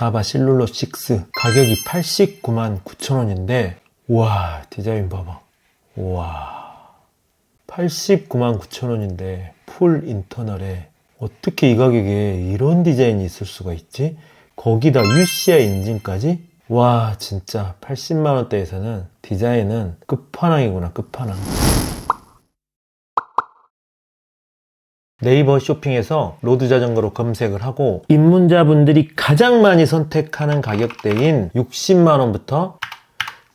자바 실룰로 6 가격이 89만 9천원인데 우와 디자인 봐봐. 우와 89만 9천원인데 풀 인터널에 어떻게 이 가격에 이런 디자인이 있을 수가 있지? 거기다 UCI 인증까지? 와 진짜 80만원대에서는 디자인은 끝판왕이구나. 끝판왕. 네이버 쇼핑에서 로드 자전거로 검색을 하고 입문자분들이 가장 많이 선택하는 가격대인 60만원부터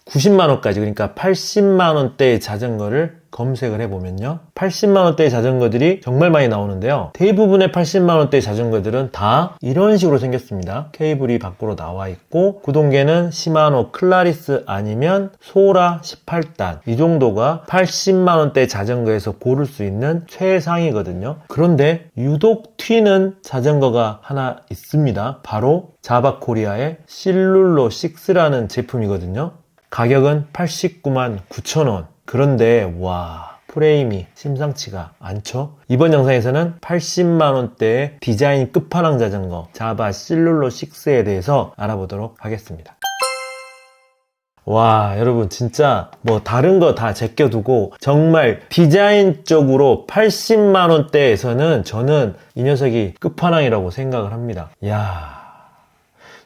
90만원까지, 그러니까 80만원대의 자전거를 검색을 해보면요 80만원대의 자전거들이 정말 많이 나오는데요, 대부분의 80만원대의 자전거들은 다 이런 식으로 생겼습니다. 케이블이 밖으로 나와 있고 구동계는 시마노 클라리스 아니면 소라 18단, 이 정도가 80만원대 자전거에서 고를 수 있는 최상이거든요. 그런데 유독 튀는 자전거가 하나 있습니다. 바로 자바코리아의 실룰로 6라는 제품이거든요. 가격은 89만 9천원. 그런데 와 프레임이 심상치가 않죠. 이번 영상에서는 80만원대의 디자인 끝판왕 자전거 자바 실룰로 6에 대해서 알아보도록 하겠습니다. 와 여러분 진짜 뭐 다른 거 다 제껴두고 정말 디자인적으로 80만원대에서는 저는 이 녀석이 끝판왕이라고 생각을 합니다. 야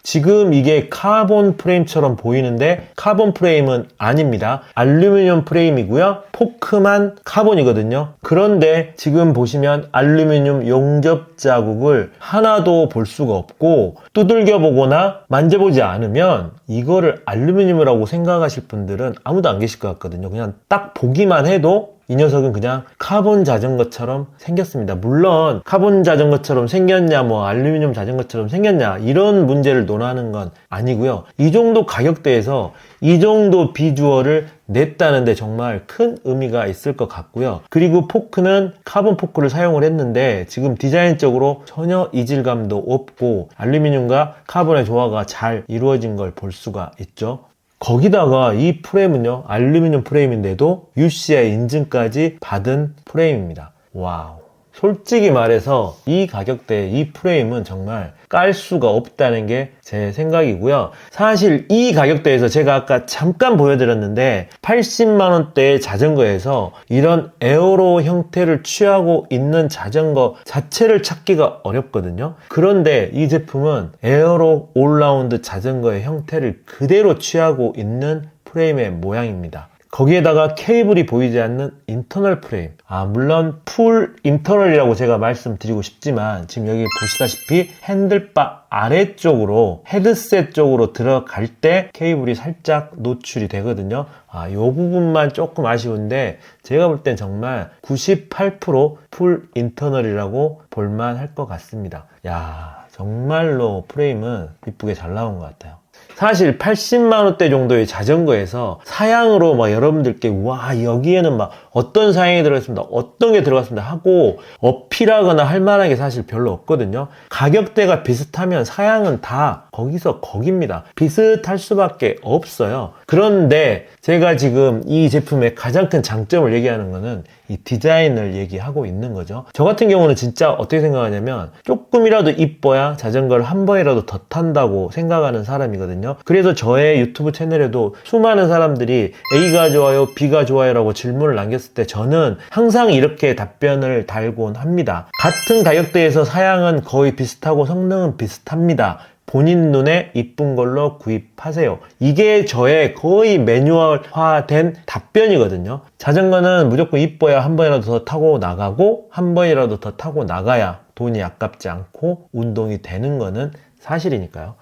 지금 이게 카본 프레임처럼 보이는데 카본 프레임은 아닙니다. 알루미늄 프레임이고요. 포크만 카본이거든요. 그런데 지금 보시면 알루미늄 용접 자국을 하나도 볼 수가 없고 두들겨 보거나 만져보지 않으면 이거를 알루미늄이라고 생각하실 분들은 아무도 안 계실 것 같거든요. 그냥 딱 보기만 해도 이 녀석은 그냥 카본 자전거처럼 생겼습니다. 물론 카본 자전거처럼 생겼냐 뭐 알루미늄 자전거처럼 생겼냐 이런 문제를 논하는 건 아니고요. 이 정도 가격대에서 이 정도 비주얼을 냈다는데 정말 큰 의미가 있을 것 같고요. 그리고 포크는 카본 포크를 사용을 했는데 지금 디자인적으로 전혀 이질감도 없고 알루미늄과 카본의 조화가 잘 이루어진 걸 볼 수가 있죠. 거기다가 이 프레임은요 알루미늄 프레임인데도 UCI 인증까지 받은 프레임입니다. 와우. 솔직히 말해서 이 가격대에 이 프레임은 정말 깔 수가 없다는 게 제 생각이고요. 사실 이 가격대에서 제가 아까 잠깐 보여드렸는데 80만원대의 자전거에서 이런 에어로 형태를 취하고 있는 자전거 자체를 찾기가 어렵거든요. 그런데 이 제품은 에어로 올라운드 자전거의 형태를 그대로 취하고 있는 프레임의 모양입니다. 거기에다가 케이블이 보이지 않는 인터널 프레임. 물론 풀 인터널이라고 제가 말씀드리고 싶지만 지금 여기 보시다시피 핸들바 아래쪽으로 헤드셋 쪽으로 들어갈 때 케이블이 살짝 노출이 되거든요. 이 부분만 조금 아쉬운데 제가 볼 땐 정말 98%풀 인터널이라고 볼만 할 것 같습니다. 야 정말로 프레임은 이쁘게 잘 나온 것 같아요. 사실 80만원대 정도의 자전거에서 사양으로 막 여러분들께 와 여기에는 막 어떤 사양이 들어갔습니다 어떤 게 들어갔습니다 하고 어필하거나 할 만한 게 사실 별로 없거든요. 가격대가 비슷하면 사양은 다 거기서 거깁니다. 비슷할 수밖에 없어요. 그런데 제가 지금 이 제품의 가장 큰 장점을 얘기하는 거는 이 디자인을 얘기하고 있는 거죠. 저 같은 경우는 진짜 어떻게 생각하냐면 조금이라도 이뻐야 자전거를 한 번이라도 더 탄다고 생각하는 사람이거든요. 그래서 저의 유튜브 채널에도 수많은 사람들이 A가 좋아요, B가 좋아요 라고 질문을 남겼을 때 저는 항상 이렇게 답변을 달곤 합니다. 같은 가격대에서 사양은 거의 비슷하고 성능은 비슷합니다. 본인 눈에 이쁜 걸로 구입하세요. 이게 저의 거의 매뉴얼화된 답변이거든요. 자전거는 무조건 이뻐야 한 번이라도 더 타고 나가고 한 번이라도 더 타고 나가야 돈이 아깝지 않고 운동이 되는 거는 사실이니까요.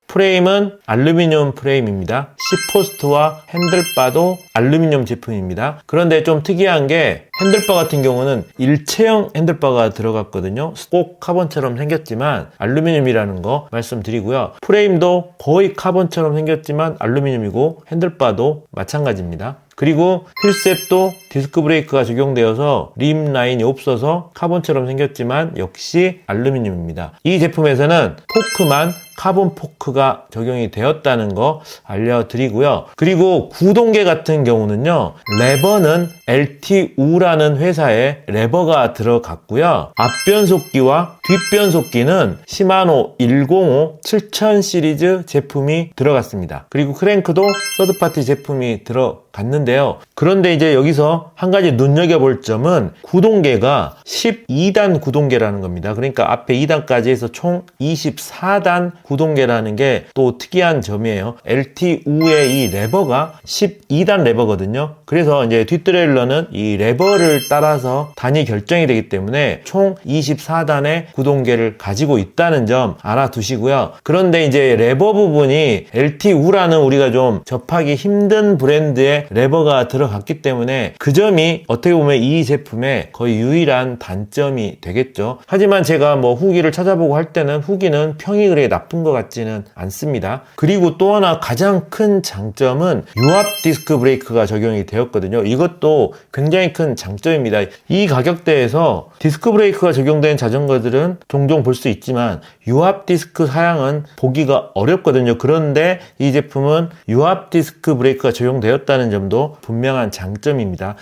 프레임은 알루미늄 프레임입니다. C포스트와 핸들바도 알루미늄 제품입니다. 그런데 좀 특이한 게 핸들바 같은 경우는 일체형 핸들바가 들어갔거든요. 꼭 카본처럼 생겼지만 알루미늄이라는 거 말씀드리고요. 프레임도 거의 카본처럼 생겼지만 알루미늄이고 핸들바도 마찬가지입니다. 그리고 휠셋도 디스크 브레이크가 적용되어서 림 라인이 없어서 카본처럼 생겼지만 역시 알루미늄입니다. 이 제품에서는 포크만 카본 포크가 적용이 되었다는 거 알려드리고요. 그리고 구동계 같은 경우는요, 레버는 LTU라는 회사의 레버가 들어갔고요. 앞변속기와 뒷변속기는 시마노 105 7000 시리즈 제품이 들어갔습니다. 그리고 크랭크도 서드파티 제품이 들어갔는데요. 그런데 이제 여기서 한 가지 눈여겨볼 점은 구동계가 12단 구동계라는 겁니다. 그러니까 앞에 2단까지 해서 총 24단 구동계라는 게 또 특이한 점이에요. LTU의 이 레버가 12단 레버거든요. 그래서 이제 뒷트레일러는 이 레버를 따라서 단위 결정이 되기 때문에 총 24단의 구동계를 가지고 있다는 점 알아두시고요. 그런데 이제 레버 부분이 LTU라는 우리가 좀 접하기 힘든 브랜드의 레버가 들어갔기 때문에 그 점이 어떻게 보면 이 제품의 거의 유일한 단점이 되겠죠. 하지만 제가 뭐 후기를 찾아보고 할 때는 후기는 평이 그렇게 나쁜 것 같지는 않습니다. 그리고 또 하나 가장 큰 장점은 유압 디스크 브레이크가 적용이 되었거든요. 이것도 굉장히 큰 장점입니다. 이 가격대에서 디스크 브레이크가 적용된 자전거들은 종종 볼 수 있지만 유압 디스크 사양은 보기가 어렵거든요. 그런데 이 제품은 유압 디스크 브레이크가 적용되었다는 점도 분명한 장점입니다.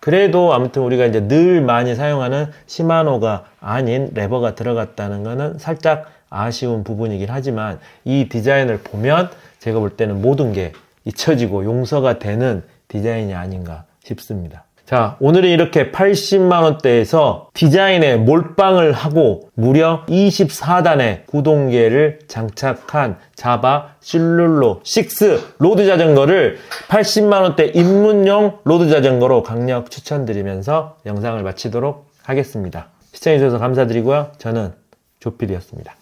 그래도 아무튼 우리가 이제 늘 많이 사용하는 시마노가 아닌 레버가 들어갔다는 거는 살짝 아쉬운 부분이긴 하지만 이 디자인을 보면 제가 볼 때는 모든 게 잊혀지고 용서가 되는 디자인이 아닌가 싶습니다. 자, 오늘은 이렇게 80만원대에서 디자인에 몰빵을 하고 무려 24단의 구동계를 장착한 자바 실룰로 6 로드 자전거를 80만원대 입문용 로드 자전거로 강력 추천드리면서 영상을 마치도록 하겠습니다. 시청해주셔서 감사드리고요. 저는 조필이었습니다.